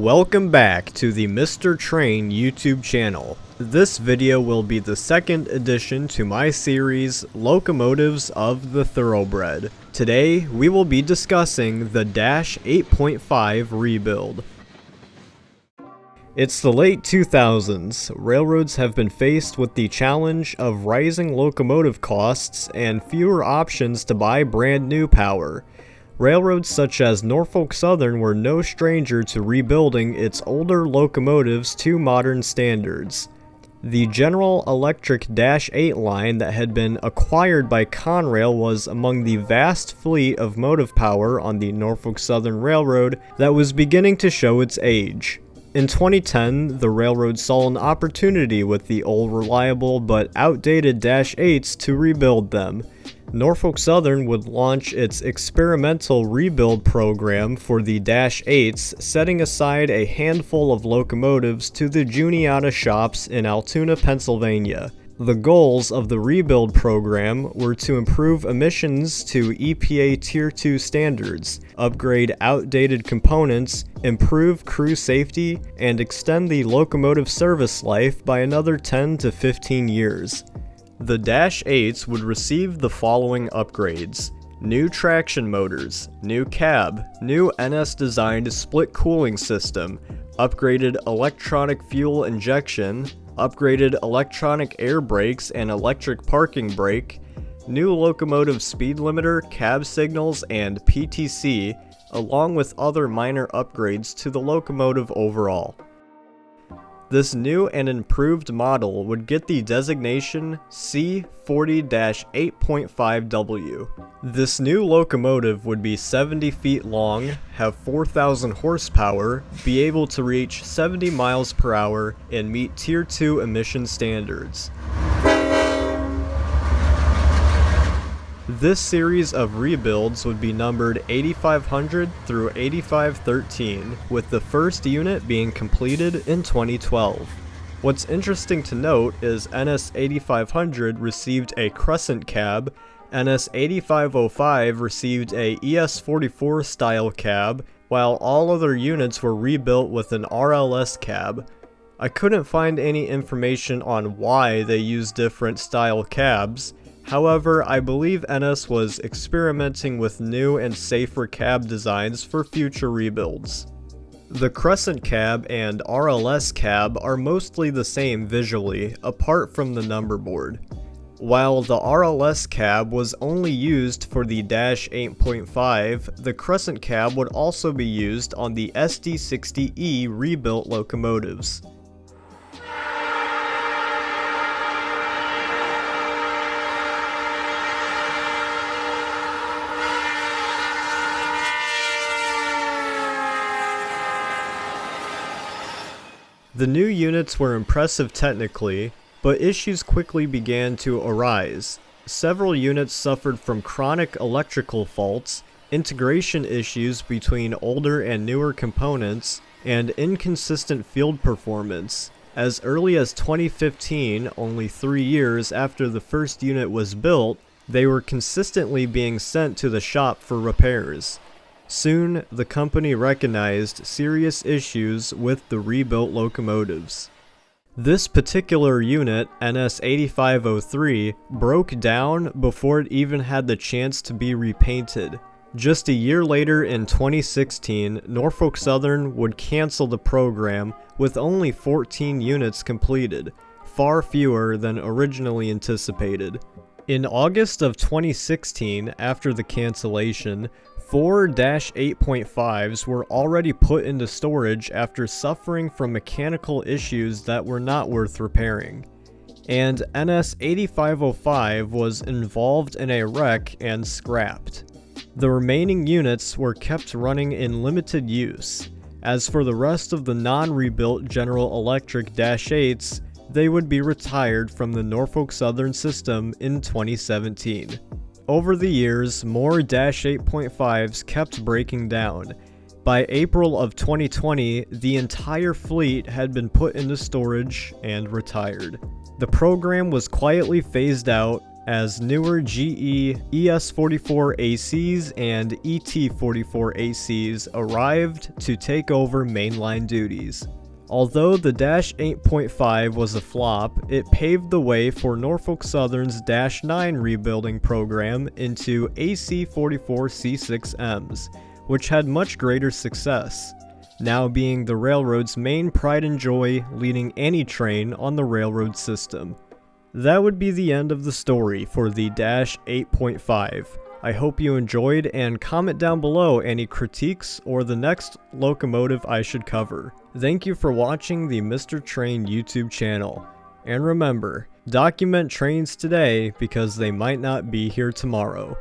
Welcome back to the Mr. Train YouTube channel. This video will be the second addition to my series, Locomotives of the Thoroughbred. Today, we will be discussing the -8.5 rebuild. It's the late 2000s. Railroads have been faced with the challenge of rising locomotive costs and fewer options to buy brand new power. Railroads such as Norfolk Southern were no stranger to rebuilding its older locomotives to modern standards. The General Electric -8 line that had been acquired by Conrail was among the vast fleet of motive power on the Norfolk Southern Railroad that was beginning to show its age. In 2010, the railroad saw an opportunity with the old reliable but outdated -8s to rebuild them. Norfolk Southern would launch its experimental rebuild program for the -8s, setting aside a handful of locomotives to the Juniata shops in Altoona, Pennsylvania. The goals of the rebuild program were to improve emissions to EPA Tier 2 standards, upgrade outdated components, improve crew safety, and extend the locomotive service life by another 10 to 15 years. The -8s would receive the following upgrades: new traction motors, new cab, new NS-designed split cooling system, upgraded electronic fuel injection, upgraded electronic air brakes and electric parking brake, new locomotive speed limiter, cab signals, and PTC, along with other minor upgrades to the locomotive overall. This new and improved model would get the designation C40-8.5W. This new locomotive would be 70 feet long, have 4,000 horsepower, be able to reach 70 miles per hour, and meet Tier 2 emission standards. This series of rebuilds would be numbered 8500 through 8513, with the first unit being completed in 2012. What's interesting to note is NS 8500 received a crescent cab, NS 8505 received a ES44 style cab, while all other units were rebuilt with an RLS cab. I couldn't find any information on why they used different style cabs. However, I believe NS was experimenting with new and safer cab designs for future rebuilds. The Crescent cab and RLS cab are mostly the same visually, apart from the number board. While the RLS cab was only used for the -8.5, the Crescent cab would also be used on the SD60E rebuilt locomotives. The new units were impressive technically, but issues quickly began to arise. Several units suffered from chronic electrical faults, integration issues between older and newer components, and inconsistent field performance. As early as 2015, only 3 years after the first unit was built, they were consistently being sent to the shop for repairs. Soon, the company recognized serious issues with the rebuilt locomotives. This particular unit, NS 8503, broke down before it even had the chance to be repainted. Just a year later in 2016, Norfolk Southern would cancel the program with only 14 units completed, far fewer than originally anticipated. In August of 2016, after the cancellation, 4 -8.5s were already put into storage after suffering from mechanical issues that were not worth repairing. And NS 8505 was involved in a wreck and scrapped. The remaining units were kept running in limited use. As for the rest of the non-rebuilt General Electric -8s, they would be retired from the Norfolk Southern system in 2017. Over the years, more -8.5s kept breaking down. By April of 2020, the entire fleet had been put into storage and retired. The program was quietly phased out, as newer GE ES44ACs and ET44ACs arrived to take over mainline duties. Although the Dash 8.5 was a flop, it paved the way for Norfolk Southern's Dash 9 rebuilding program into AC44C6Ms, which had much greater success, now being the railroad's main pride and joy, leading any train on the railroad system. That would be the end of the story for the Dash 8.5. I hope you enjoyed, and comment down below any critiques or the next locomotive I should cover. Thank you for watching the Mr. Train YouTube channel. And remember, document trains today because they might not be here tomorrow.